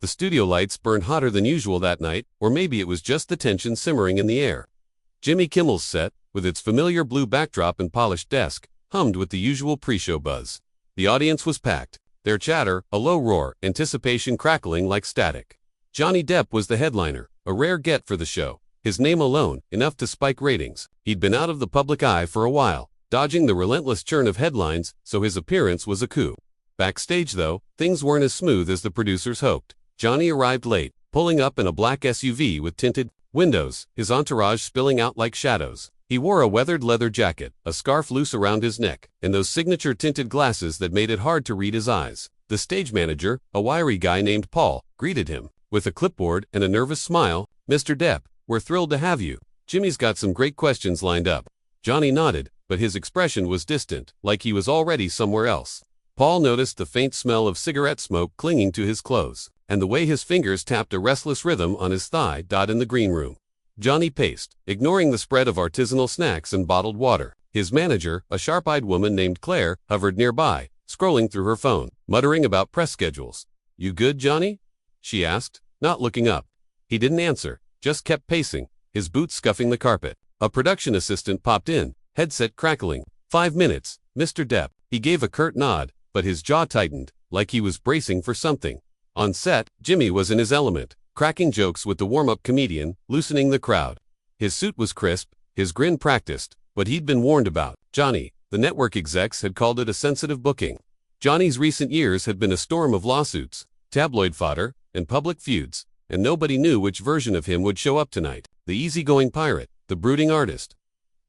The studio lights burned hotter than usual that night, or maybe it was just the tension simmering in the air. Jimmy Kimmel's set, with its familiar blue backdrop and polished desk, hummed with the usual pre-show buzz. The audience was packed, their chatter a low roar, anticipation crackling like static. Johnny Depp was the headliner, a rare get for the show. His name alone, enough to spike ratings. He'd been out of the public eye for a while, dodging the relentless churn of headlines, so his appearance was a coup. Backstage though, things weren't as smooth as the producers hoped. Johnny arrived late, pulling up in a black SUV with tinted windows, his entourage spilling out like shadows. He wore a weathered leather jacket, a scarf loose around his neck, and those signature tinted glasses that made it hard to read his eyes. The stage manager, a wiry guy named Paul, greeted him. With a clipboard and a nervous smile, "Mr. Depp, we're thrilled to have you. Jimmy's got some great questions lined up." Johnny nodded, but his expression was distant, like he was already somewhere else. Paul noticed the faint smell of cigarette smoke clinging to his clothes, and the way his fingers tapped a restless rhythm on his thigh in the green room. Johnny paced, ignoring the spread of artisanal snacks and bottled water. His manager, a sharp-eyed woman named Claire, hovered nearby, scrolling through her phone, muttering about press schedules. "You good, Johnny?" she asked, not looking up. He didn't answer, just kept pacing, his boots scuffing the carpet. A production assistant popped in, headset crackling. 5 minutes, Mr. Depp." He gave a curt nod, but his jaw tightened, like he was bracing for something. On set, Jimmy was in his element, cracking jokes with the warm-up comedian, loosening the crowd. His suit was crisp, his grin practiced, but he'd been warned about Johnny. The network execs had called it a sensitive booking. Johnny's recent years had been a storm of lawsuits, tabloid fodder, and public feuds, and nobody knew which version of him would show up tonight. The easygoing pirate, the brooding artist,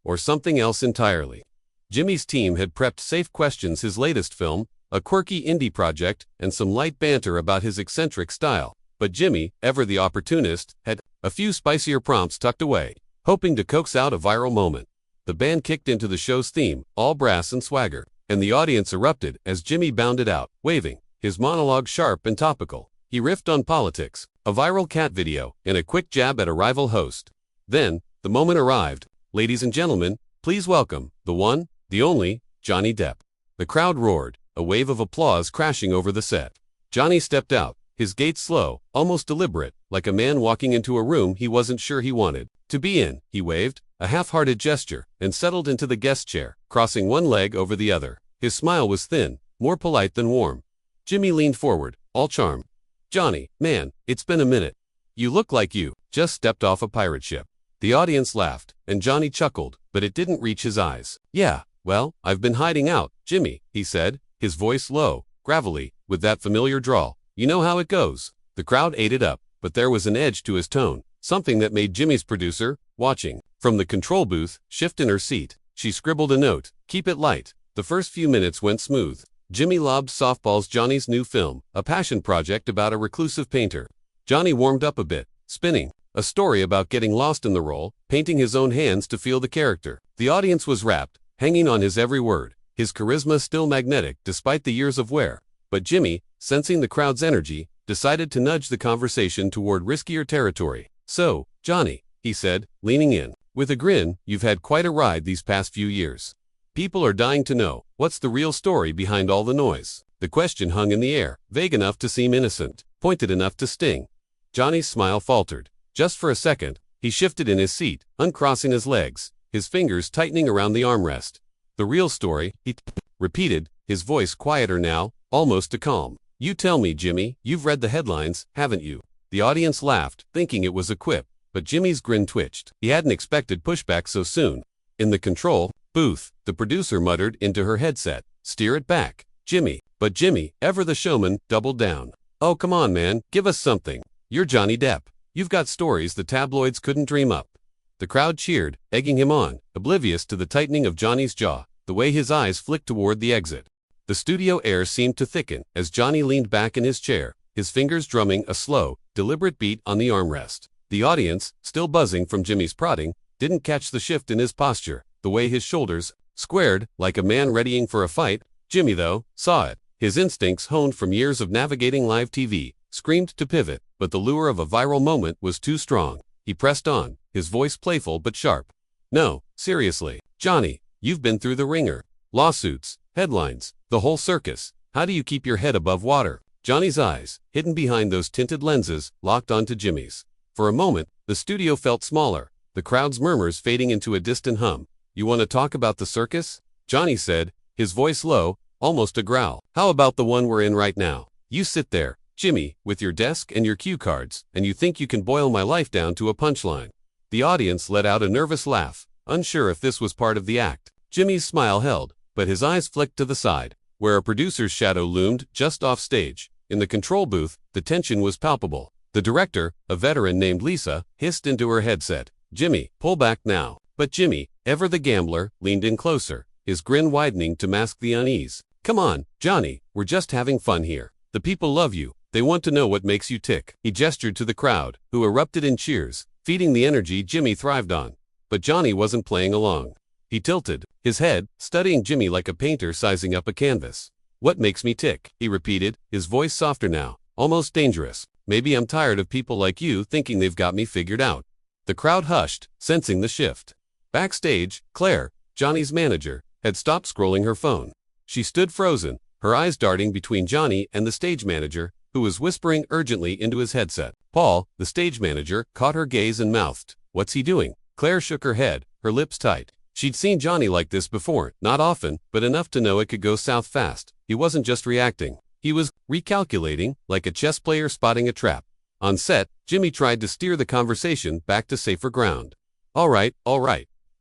or something else entirely. Jimmy's team had prepped safe questions: his latest film, a quirky indie project, and some light banter about his eccentric style. But Jimmy, ever the opportunist, had a few spicier prompts tucked away, hoping to coax out a viral moment. The band kicked into the show's theme, all brass and swagger, and the audience erupted as Jimmy bounded out, waving, his monologue sharp and topical. He riffed on politics, a viral cat video, and a quick jab at a rival host. Then, the moment arrived. "Ladies and gentlemen, please welcome, the one, the only, Johnny Depp." The crowd roared, a wave of applause crashing over the set. Johnny stepped out, his gait slow, almost deliberate, like a man walking into a room he wasn't sure he wanted to be in. He waved, a half-hearted gesture, and settled into the guest chair, crossing one leg over the other. His smile was thin, more polite than warm. Jimmy leaned forward, all charm. "Johnny, man, it's been a minute. You look like you just stepped off a pirate ship." The audience laughed, and Johnny chuckled, but it didn't reach his eyes. "Yeah, well, I've been hiding out, Jimmy," he said, his voice low, gravelly, with that familiar drawl. "You know how it goes." The crowd ate it up, but there was an edge to his tone, something that made Jimmy's producer, watching from the control booth, shift in her seat. She scribbled a note, "Keep it light." The first few minutes went smooth. Jimmy lobbed softballs Johnny's new film, a passion project about a reclusive painter. Johnny warmed up a bit, spinning a story about getting lost in the role, painting his own hands to feel the character. The audience was rapt, hanging on his every word, his charisma still magnetic despite the years of wear. But Jimmy, sensing the crowd's energy, decided to nudge the conversation toward riskier territory. "So, Johnny," he said, leaning in, with a grin, "you've had quite a ride these past few years. People are dying to know, what's the real story behind all the noise?" The question hung in the air, vague enough to seem innocent, pointed enough to sting. Johnny's smile faltered. Just for a second, he shifted in his seat, uncrossing his legs, his fingers tightening around the armrest. "The real story," he repeated, his voice quieter now, almost to calm. "You tell me, Jimmy, you've read the headlines, haven't you?" The audience laughed, thinking it was a quip, but Jimmy's grin twitched. He hadn't expected pushback so soon. In the control booth, the producer muttered into her headset, "Steer it back, Jimmy." But Jimmy, ever the showman, doubled down. "Oh, come on, man, give us something. You're Johnny Depp. You've got stories the tabloids couldn't dream up." The crowd cheered, egging him on, oblivious to the tightening of Johnny's jaw, the way his eyes flicked toward the exit. The studio air seemed to thicken as Johnny leaned back in his chair, his fingers drumming a slow, deliberate beat on the armrest. The audience, still buzzing from Jimmy's prodding, didn't catch the shift in his posture, the way his shoulders squared like a man readying for a fight. Jimmy, though, saw it. His instincts, honed from years of navigating live TV, screamed to pivot, but the lure of a viral moment was too strong. He pressed on, his voice playful but sharp. "No, seriously, Johnny, you've been through the ringer. Lawsuits, headlines, the whole circus. How do you keep your head above water?" Johnny's eyes, hidden behind those tinted lenses, locked onto Jimmy's. For a moment, the studio felt smaller, the crowd's murmurs fading into a distant hum. "You want to talk about the circus?" Johnny said, his voice low, almost a growl. "How about the one we're in right now? You sit there, Jimmy, with your desk and your cue cards, and you think you can boil my life down to a punchline." The audience let out a nervous laugh, unsure if this was part of the act. Jimmy's smile held, but his eyes flicked to the side, where a producer's shadow loomed just off stage. In the control booth, the tension was palpable. The director, a veteran named Lisa, hissed into her headset, "Jimmy, pull back now." But Jimmy, ever the gambler, leaned in closer, his grin widening to mask the unease. "Come on, Johnny, we're just having fun here. The people love you. They want to know what makes you tick." He gestured to the crowd, who erupted in cheers, feeding the energy Jimmy thrived on. But Johnny wasn't playing along. He tilted, his head, studying Jimmy like a painter sizing up a canvas. "What makes me tick?" he repeated, his voice softer now, almost dangerous. "Maybe I'm tired of people like you thinking they've got me figured out." The crowd hushed, sensing the shift. Backstage, Claire, Johnny's manager, had stopped scrolling her phone. She stood frozen, her eyes darting between Johnny and the stage manager, who was whispering urgently into his headset. Paul, the stage manager, caught her gaze and mouthed, "What's he doing?" Claire shook her head, her lips tight. She'd seen Johnny like this before, not often, but enough to know it could go south fast. He wasn't just reacting. He was recalculating, like a chess player spotting a trap. On set, Jimmy tried to steer the conversation back to safer ground. All right,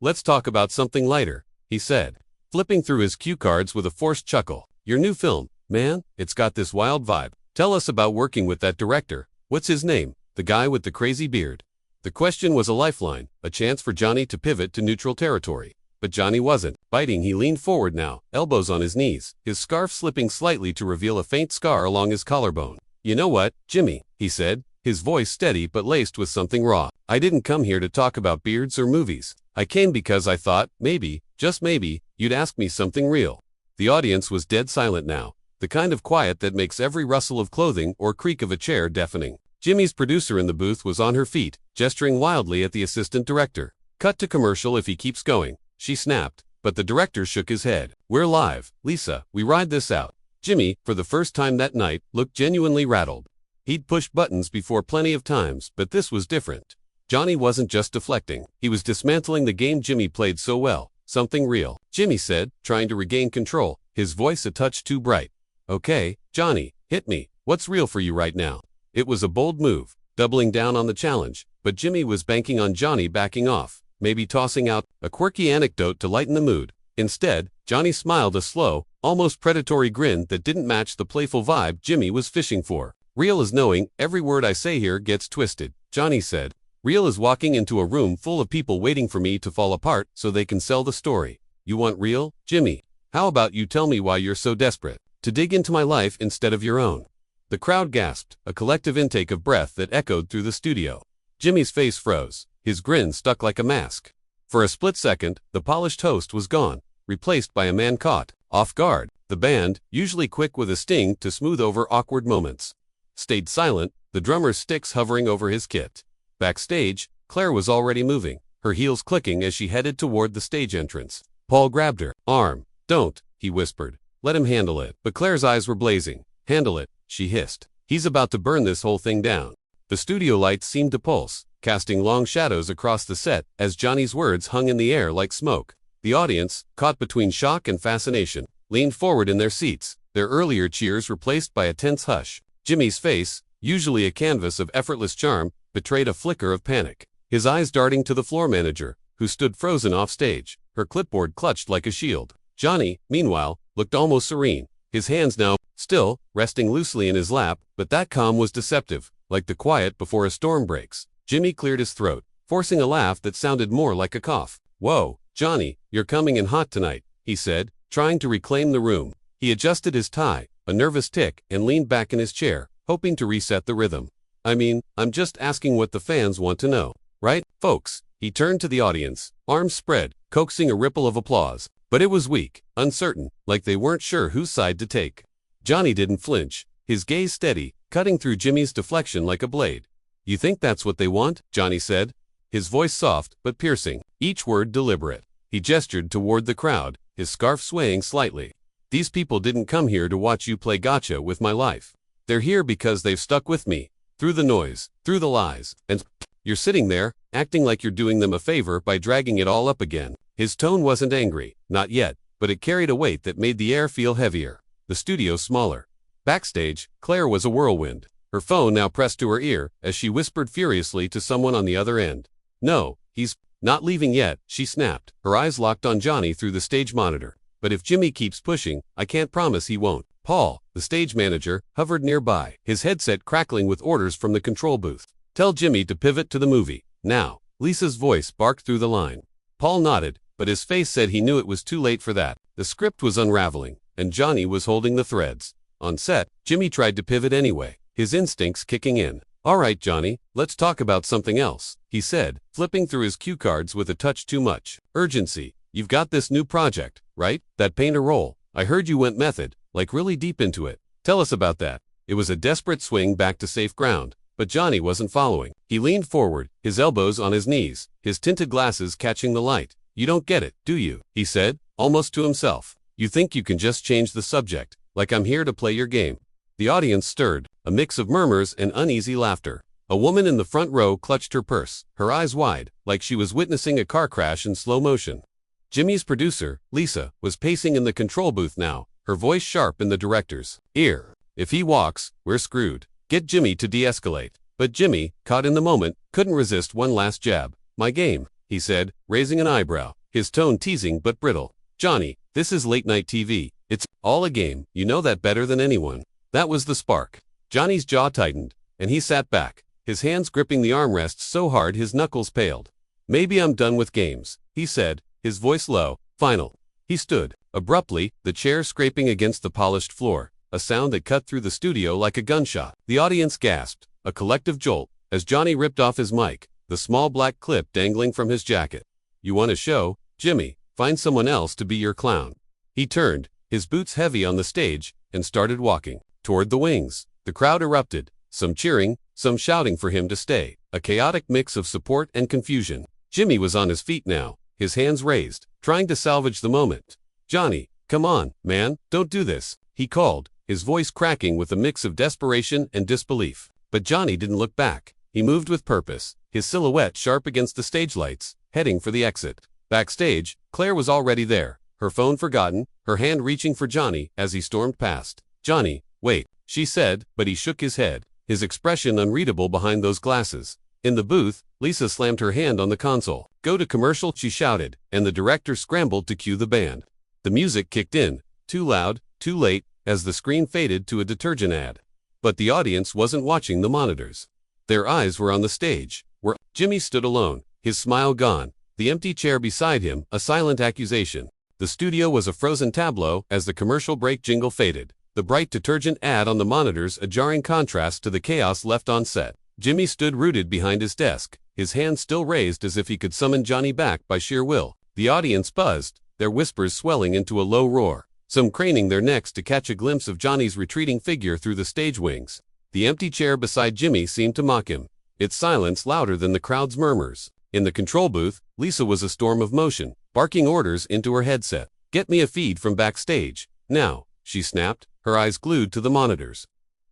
let's talk about something lighter," he said, flipping through his cue cards with a forced chuckle. "Your new film, man, it's got this wild vibe. Tell us about working with that director. What's his name? The guy with the crazy beard." The question was a lifeline, a chance for Johnny to pivot to neutral territory. But Johnny wasn't. Biting, he leaned forward now, elbows on his knees, his scarf slipping slightly to reveal a faint scar along his collarbone. "You know what, Jimmy," he said, his voice steady but laced with something raw. "I didn't come here to talk about beards or movies. I came because I thought, maybe, just maybe, you'd ask me something real." The audience was dead silent now, the kind of quiet that makes every rustle of clothing or creak of a chair deafening. Jimmy's producer in the booth was on her feet, gesturing wildly at the assistant director. "Cut to commercial if he keeps going," she snapped, but the director shook his head. "We're live, Lisa, we ride this out." Jimmy, for the first time that night, looked genuinely rattled. He'd pushed buttons before plenty of times, but this was different. Johnny wasn't just deflecting, he was dismantling the game Jimmy played so well, something real. Jimmy said, trying to regain control, his voice a touch too bright. "Okay, Johnny, hit me. What's real for you right now?" It was a bold move, doubling down on the challenge, but Jimmy was banking on Johnny backing off, maybe tossing out a quirky anecdote to lighten the mood. Instead, Johnny smiled a slow, almost predatory grin that didn't match the playful vibe Jimmy was fishing for. "Real is knowing every word I say here gets twisted," Johnny said. "Real is walking into a room full of people waiting for me to fall apart so they can sell the story. You want real, Jimmy? How about you tell me why you're so desperate to dig into my life instead of your own?" The crowd gasped, a collective intake of breath that echoed through the studio. Jimmy's face froze, his grin stuck like a mask. For a split second, the polished host was gone, replaced by a man caught off guard. The band, usually quick with a sting to smooth over awkward moments, stayed silent, the drummer's sticks hovering over his kit. Backstage, Claire was already moving, her heels clicking as she headed toward the stage entrance. Paul grabbed her arm. "Don't," he whispered. "Let him handle it." But Claire's eyes were blazing. "Handle it," she hissed. "He's about to burn this whole thing down." The studio lights seemed to pulse, casting long shadows across the set as Johnny's words hung in the air like smoke. The audience, caught between shock and fascination, leaned forward in their seats, their earlier cheers replaced by a tense hush. Jimmy's face, usually a canvas of effortless charm, betrayed a flicker of panic, his eyes darting to the floor manager, who stood frozen off stage, her clipboard clutched like a shield. Johnny, meanwhile, looked almost serene, his hands now, still, resting loosely in his lap, but that calm was deceptive, like the quiet before a storm breaks. Jimmy cleared his throat, forcing a laugh that sounded more like a cough. "Whoa, Johnny, you're coming in hot tonight," he said, trying to reclaim the room. He adjusted his tie, a nervous tick, and leaned back in his chair, hoping to reset the rhythm. "I mean, I'm just asking what the fans want to know. Right, folks?" He turned to the audience, arms spread, coaxing a ripple of applause. But it was weak, uncertain, like they weren't sure whose side to take. Johnny didn't flinch, his gaze steady, cutting through Jimmy's deflection like a blade. "You think that's what they want?" Johnny said, his voice soft but piercing, each word deliberate. He gestured toward the crowd, his scarf swaying slightly. "These people didn't come here to watch you play gotcha with my life. They're here because they've stuck with me. Through the noise, through the lies, and you're sitting there, acting like you're doing them a favor by dragging it all up again. His tone wasn't angry, not yet, but it carried a weight that made the air feel heavier. The studio smaller. Backstage, Claire was a whirlwind. Her phone now pressed to her ear as she whispered furiously to someone on the other end. No, he's not leaving yet, she snapped, her eyes locked on Johnny through the stage monitor. But if Jimmy keeps pushing, I can't promise he won't. Paul, the stage manager, hovered nearby, his headset crackling with orders from the control booth. Tell Jimmy to pivot to the movie, now. Lisa's voice barked through the line. Paul nodded, but his face said he knew it was too late for that. The script was unraveling, and Johnny was holding the threads. On set, Jimmy tried to pivot anyway, his instincts kicking in. All right, Johnny, let's talk about something else, he said, flipping through his cue cards with a touch too much urgency. You've got this new project, right? That painter role. I heard you went method, like really deep into it. Tell us about that. It was a desperate swing back to safe ground, but Johnny wasn't following. He leaned forward, his elbows on his knees, his tinted glasses catching the light. You don't get it, do you? He said, almost to himself. You think you can just change the subject, like I'm here to play your game. The audience stirred, a mix of murmurs and uneasy laughter. A woman in the front row clutched her purse, her eyes wide, like she was witnessing a car crash in slow motion. Jimmy's producer, Lisa, was pacing in the control booth now, her voice sharp in the director's ear. If he walks, we're screwed. Get Jimmy to de-escalate. But Jimmy, caught in the moment, couldn't resist one last jab. My game, he said, raising an eyebrow, his tone teasing but brittle. Johnny, this is late-night TV. It's all a game, you know that better than anyone. That was the spark. Johnny's jaw tightened, and he sat back, his hands gripping the armrests so hard his knuckles paled. Maybe I'm done with games, he said, his voice low. Final. He stood, abruptly, the chair scraping against the polished floor, a sound that cut through the studio like a gunshot. The audience gasped, a collective jolt, as Johnny ripped off his mic, the small black clip dangling from his jacket. You want a show, Jimmy? Find someone else to be your clown. He turned, his boots heavy on the stage, and started walking toward the wings. The crowd erupted, some cheering, some shouting for him to stay, a chaotic mix of support and confusion. Jimmy was on his feet now, his hands raised, trying to salvage the moment. Johnny, come on, man, don't do this, he called, his voice cracking with a mix of desperation and disbelief. But Johnny didn't look back. He moved with purpose, his silhouette sharp against the stage lights, heading for the exit. Backstage, Claire was already there, her phone forgotten, her hand reaching for Johnny as he stormed past. Johnny, wait, she said, but he shook his head, his expression unreadable behind those glasses. In the booth, Lisa slammed her hand on the console. Go to commercial, she shouted, and the director scrambled to cue the band. The music kicked in, too loud, too late, as the screen faded to a detergent ad. But the audience wasn't watching the monitors. Their eyes were on the stage, where Jimmy stood alone, his smile gone, the empty chair beside him, a silent accusation. The studio was a frozen tableau as the commercial break jingle faded, the bright detergent ad on the monitors a jarring contrast to the chaos left on set. Jimmy stood rooted behind his desk, his hands still raised as if he could summon Johnny back by sheer will. The audience buzzed, their whispers swelling into a low roar, some craning their necks to catch a glimpse of Johnny's retreating figure through the stage wings. The empty chair beside Jimmy seemed to mock him, its silence louder than the crowd's murmurs. In the control booth, Lisa was a storm of motion, barking orders into her headset. Get me a feed from backstage, now, she snapped, her eyes glued to the monitors.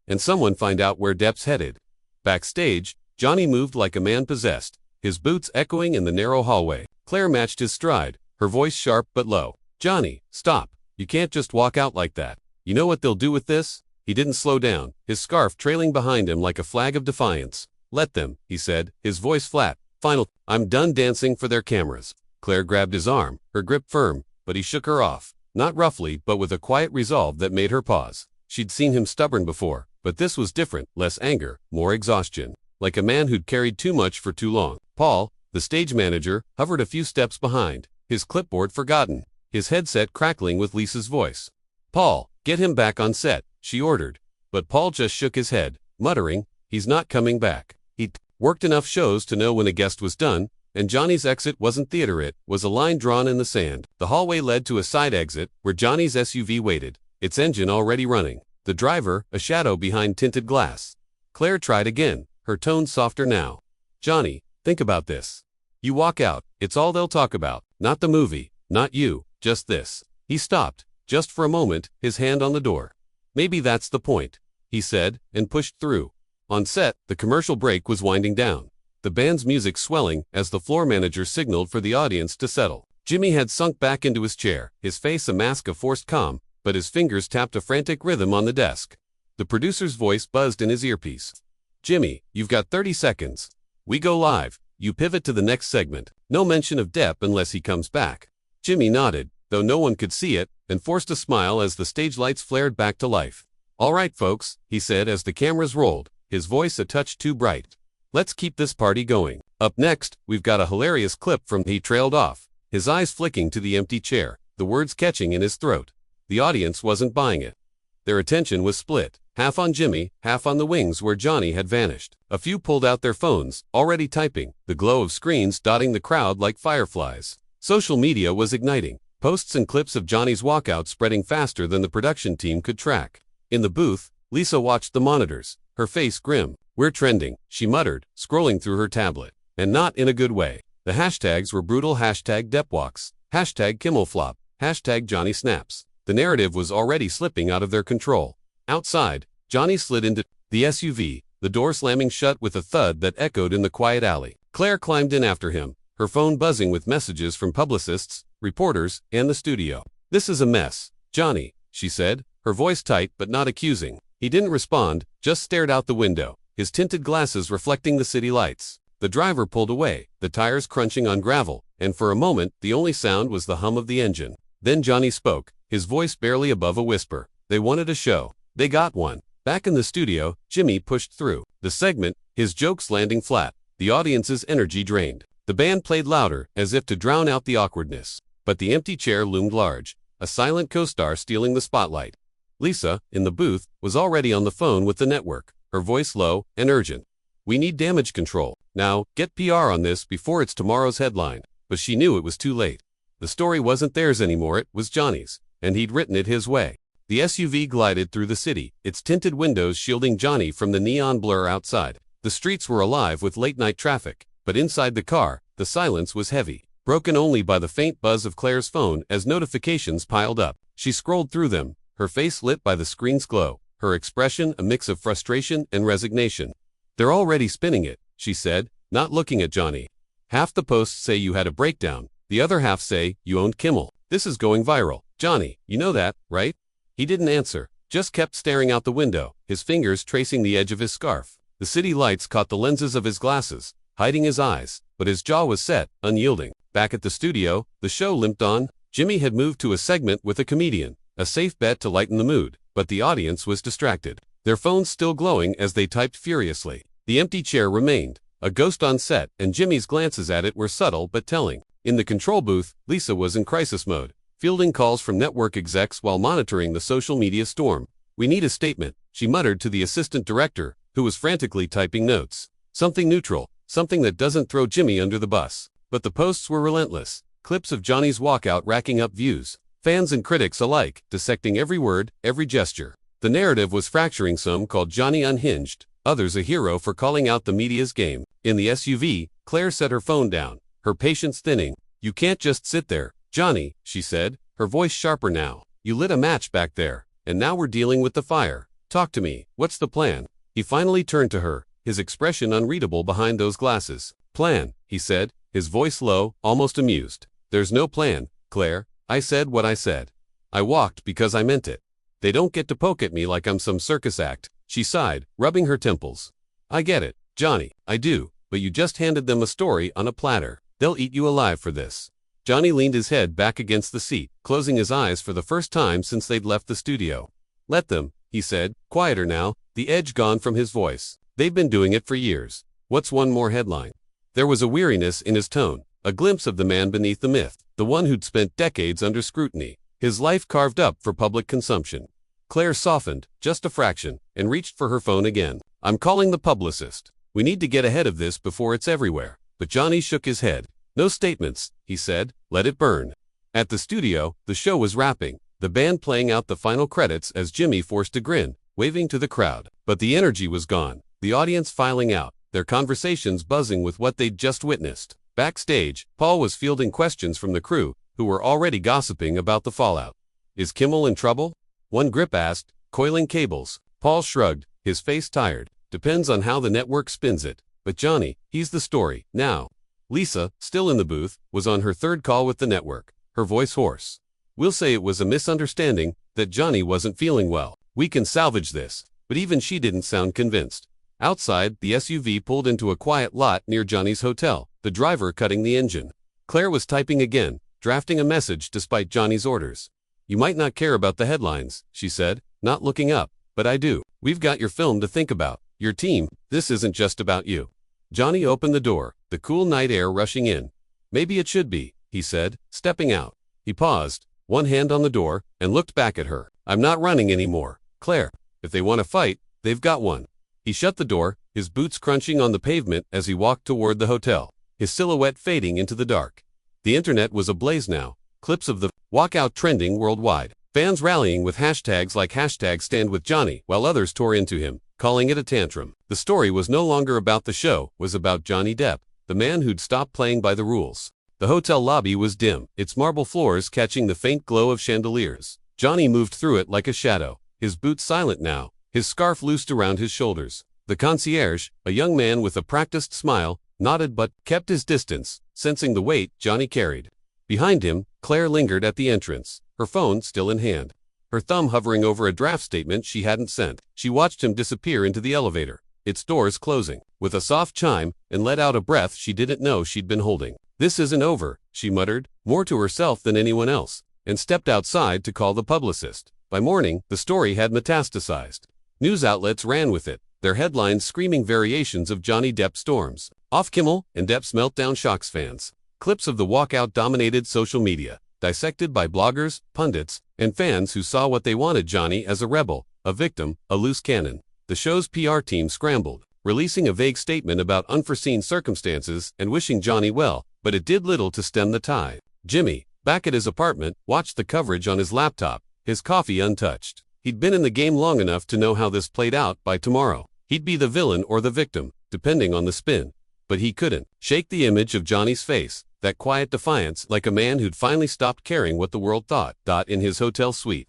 And someone find out where Depp's headed. Backstage, Johnny moved like a man possessed, his boots echoing in the narrow hallway. Claire matched his stride, her voice sharp but low. Johnny, stop. You can't just walk out like that. You know what they'll do with this? He didn't slow down, his scarf trailing behind him like a flag of defiance. Let them, he said, his voice flat. Final. I'm done dancing for their cameras. Claire grabbed his arm, her grip firm, but he shook her off. Not roughly, but with a quiet resolve that made her pause. She'd seen him stubborn before, but this was different, less anger, more exhaustion. Like a man who'd carried too much for too long. Paul, the stage manager, hovered a few steps behind, his clipboard forgotten, his headset crackling with Lisa's voice. Paul, get him back on set, she ordered. But Paul just shook his head, muttering, he's not coming back. He'd worked enough shows to know when a guest was done, and Johnny's exit wasn't theater, it was a line drawn in the sand. The hallway led to a side exit, where Johnny's SUV waited, its engine already running. The driver, a shadow behind tinted glass. Claire tried again, her tone softer now. Johnny, think about this. You walk out, it's all they'll talk about, not the movie, not you, just this. He stopped, just for a moment, his hand on the door. Maybe that's the point. he said, and pushed through. On set, the commercial break was winding down, the band's music swelling as the floor manager signaled for the audience to settle. Jimmy had sunk back into his chair, his face a mask of forced calm, but his fingers tapped a frantic rhythm on the desk. The producer's voice buzzed in his earpiece. "Jimmy, you've got 30 seconds. We go live. You pivot to the next segment. No mention of Depp unless he comes back." Jimmy nodded, though no one could see it, and forced a smile as the stage lights flared back to life. "All right, folks," he said as the cameras rolled, his voice a touch too bright. "Let's keep this party going. Up next, we've got a hilarious clip from." He trailed off, his eyes flicking to the empty chair, the words catching in his throat. The audience wasn't buying it. Their attention was split, half on Jimmy, half on the wings where Johnny had vanished. A few pulled out their phones, already typing, the glow of screens dotting the crowd like fireflies. Social media was igniting, posts and clips of Johnny's walkout spreading faster than the production team could track. In the booth, Lisa watched the monitors, her face grim. "We're trending," she muttered, scrolling through her tablet. And not in a good way. The hashtags were brutal: #DeppWalks, #KimmelFlop, #JohnnySnaps. The narrative was already slipping out of their control. Outside, Johnny slid into the SUV, the door slamming shut with a thud that echoed in the quiet alley. Claire climbed in after him, her phone buzzing with messages from publicists, reporters, and the studio. "This is a mess, Johnny," she said, her voice tight but not accusing. He didn't respond, just stared out the window, his tinted glasses reflecting the city lights. The driver pulled away, the tires crunching on gravel, and for a moment the only sound was the hum of the engine. Then Johnny spoke, his voice barely above a whisper. "They wanted a show. They got one." Back in the studio, Jimmy pushed through the segment, his jokes landing flat, the audience's energy drained. The band played louder, as if to drown out the awkwardness. But the empty chair loomed large, a silent co-star stealing the spotlight. Lisa, in the booth, was already on the phone with the network, her voice low and urgent. "We need damage control. Now, get PR on this before it's tomorrow's headline." But she knew it was too late. The story wasn't theirs anymore, it was Johnny's, and he'd written it his way. The SUV glided through the city, its tinted windows shielding Johnny from the neon blur outside. The streets were alive with late-night traffic, but inside the car, the silence was heavy, broken only by the faint buzz of Claire's phone as notifications piled up. She scrolled through them, her face lit by the screen's glow, her expression a mix of frustration and resignation. "They're already spinning it," she said, not looking at Johnny. "Half the posts say you had a breakdown, the other half say you owned Kimmel. This is going viral. Johnny, you know that, right?" He didn't answer, just kept staring out the window, his fingers tracing the edge of his scarf. The city lights caught the lenses of his glasses, hiding his eyes, but his jaw was set, unyielding. Back at the studio, the show limped on. Jimmy had moved to a segment with a comedian, a safe bet to lighten the mood, but the audience was distracted, their phones still glowing as they typed furiously. The empty chair remained, a ghost on set, and Jimmy's glances at it were subtle but telling. In the control booth, Lisa was in crisis mode, fielding calls from network execs while monitoring the social media storm. "We need a statement," she muttered to the assistant director, who was frantically typing notes. "Something neutral, something that doesn't throw Jimmy under the bus." But the posts were relentless, clips of Johnny's walkout racking up views, fans and critics alike dissecting every word, every gesture. The narrative was fracturing. Some called Johnny unhinged, others a hero for calling out the media's game. In the SUV, Claire set her phone down, her patience thinning. "You can't just sit there, Johnny," she said, her voice sharper now. "You lit a match back there, and now we're dealing with the fire. Talk to me, what's the plan?" He finally turned to her, his expression unreadable behind those glasses. "Plan," he said, his voice low, almost amused. "There's no plan, Claire. I said what I said. I walked because I meant it. They don't get to poke at me like I'm some circus act." She sighed, rubbing her temples. "I get it, Johnny, I do, but you just handed them a story on a platter. They'll eat you alive for this." Johnny leaned his head back against the seat, closing his eyes for the first time since they'd left the studio. "Let them," he said, quieter now, the edge gone from his voice. "They've been doing it for years. What's one more headline?" There was a weariness in his tone, a glimpse of the man beneath the myth, the one who'd spent decades under scrutiny, his life carved up for public consumption. Claire softened, just a fraction, and reached for her phone again. "I'm calling the publicist. We need to get ahead of this before it's everywhere." But Johnny shook his head. "No statements," he said, "let it burn." At the studio, the show was wrapping, the band playing out the final credits as Jimmy forced a grin, waving to the crowd. But the energy was gone, the audience filing out, their conversations buzzing with what they'd just witnessed. Backstage, Paul was fielding questions from the crew, who were already gossiping about the fallout. "Is Kimmel in trouble?" one grip asked, coiling cables. Paul shrugged, his face tired. Depends on how the network spins it. But Johnny, he's the story, now. Lisa, still in the booth, was on her third call with the network, her voice hoarse. We'll say it was a misunderstanding, that Johnny wasn't feeling well. We can salvage this. But even she didn't sound convinced. Outside, the SUV pulled into a quiet lot near Johnny's hotel, the driver cutting the engine. Claire was typing again, drafting a message despite Johnny's orders. You might not care about the headlines, she said, not looking up, but I do. We've got your film to think about, your team, this isn't just about you. Johnny opened the door, the cool night air rushing in. Maybe it should be, he said, stepping out. He paused, one hand on the door, and looked back at her. I'm not running anymore, Claire. If they want to fight, they've got one. He shut the door, his boots crunching on the pavement as he walked toward the hotel, his silhouette fading into the dark. The internet was ablaze now, clips of the Walkout trending worldwide, fans rallying with hashtags like #StandWithJohnny, while others tore into him, calling it a tantrum. The story was no longer about the show, was about Johnny Depp, the man who'd stopped playing by the rules. The hotel lobby was dim, its marble floors catching the faint glow of chandeliers. Johnny moved through it like a shadow, his boots silent now, his scarf loosed around his shoulders. The concierge, a young man with a practiced smile, nodded but kept his distance, sensing the weight Johnny carried. Behind him, Claire lingered at the entrance, her phone still in hand, her thumb hovering over a draft statement she hadn't sent. She watched him disappear into the elevator, its doors closing, with a soft chime, and let out a breath she didn't know she'd been holding. This isn't over, she muttered, more to herself than anyone else, and stepped outside to call the publicist. By morning, the story had metastasized. News outlets ran with it, their headlines screaming variations of Johnny Depp storms. Off Kimmel and Depp's meltdown shocks fans. Clips of the Walkout dominated social media, dissected by bloggers, pundits, and fans who saw what they wanted: Johnny as a rebel, a victim, a loose cannon. The show's PR team scrambled, releasing a vague statement about unforeseen circumstances and wishing Johnny well, but it did little to stem the tide. Jimmy, back at his apartment, watched the coverage on his laptop, his coffee untouched. He'd been in the game long enough to know how this played out. By tomorrow, he'd be the villain or the victim, depending on the spin. But he couldn't shake the image of Johnny's face, that quiet defiance, like a man who'd finally stopped caring what the world thought. In his hotel suite,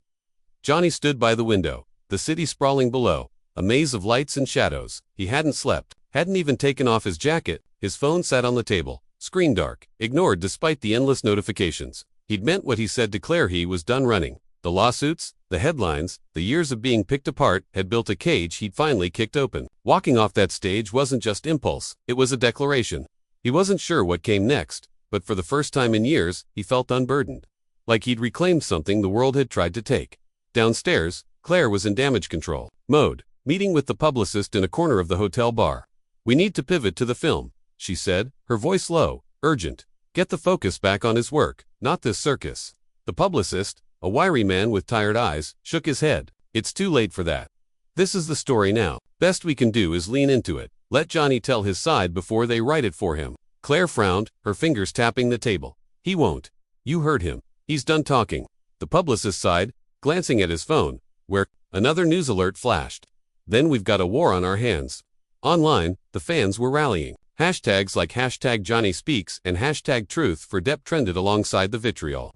Johnny stood by the window, the city sprawling below, a maze of lights and shadows. He hadn't slept, hadn't even taken off his jacket. His phone sat on the table, screen dark, ignored despite the endless notifications. He'd meant what he said to Claire: he was done running. The lawsuits, the headlines, the years of being picked apart had built a cage he'd finally kicked open. Walking off that stage wasn't just impulse, it was a declaration. He wasn't sure what came next, but for the first time in years, he felt unburdened. Like he'd reclaimed something the world had tried to take. Downstairs, Claire was in damage control mode, meeting with the publicist in a corner of the hotel bar. We need to pivot to the film, she said, her voice low, urgent. Get the focus back on his work, not this circus. The publicist, a wiry man with tired eyes, shook his head. It's too late for that. This is the story now. Best we can do is lean into it. Let Johnny tell his side before they write it for him. Claire frowned, her fingers tapping the table. He won't. You heard him. He's done talking. The publicist sighed, glancing at his phone, where another news alert flashed. Then we've got a war on our hands. Online, the fans were rallying. Hashtags like #JohnnySpeaks and #Truth for Depp trended alongside the vitriol,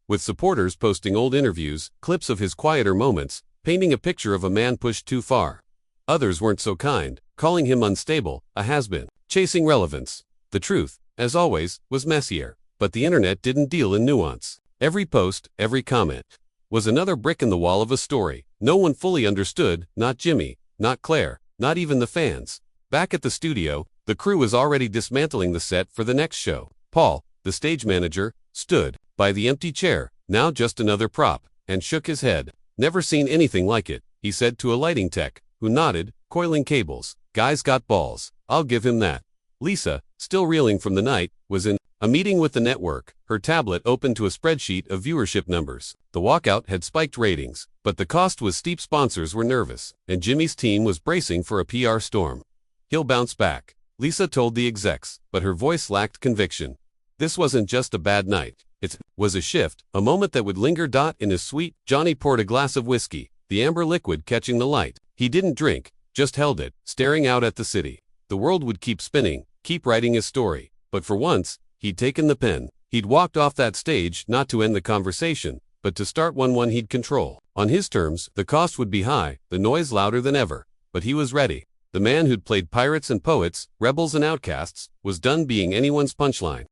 with supporters posting old interviews, clips of his quieter moments, painting a picture of a man pushed too far. Others weren't so kind, calling him unstable, a has-been, chasing relevance. The truth, as always, was messier, but the internet didn't deal in nuance. Every post, every comment, was another brick in the wall of a story no one fully understood, not Jimmy, not Claire, not even the fans. Back at the studio, the crew was already dismantling the set for the next show. Paul, the stage manager, stood by the empty chair, now just another prop, and shook his head. Never seen anything like it, he said to a lighting tech, who nodded, coiling cables. Guy's got balls, I'll give him that. Lisa, still reeling from the night, was in a meeting with the network, her tablet open to a spreadsheet of viewership numbers. The Walkout had spiked ratings, but the cost was steep. Sponsors were nervous, and Jimmy's team was bracing for a PR storm. He'll bounce back, Lisa told the execs, but her voice lacked conviction. This wasn't just a bad night. It was a shift, a moment that would linger. In his suite, Johnny poured a glass of whiskey, the amber liquid catching the light. He didn't drink, just held it, staring out at the city. The world would keep spinning, keep writing his story. But for once, he'd taken the pen. He'd walked off that stage not to end the conversation, but to start one he'd control. On his terms, the cost would be high, the noise louder than ever, but he was ready. The man who'd played pirates and poets, rebels and outcasts, was done being anyone's punchline.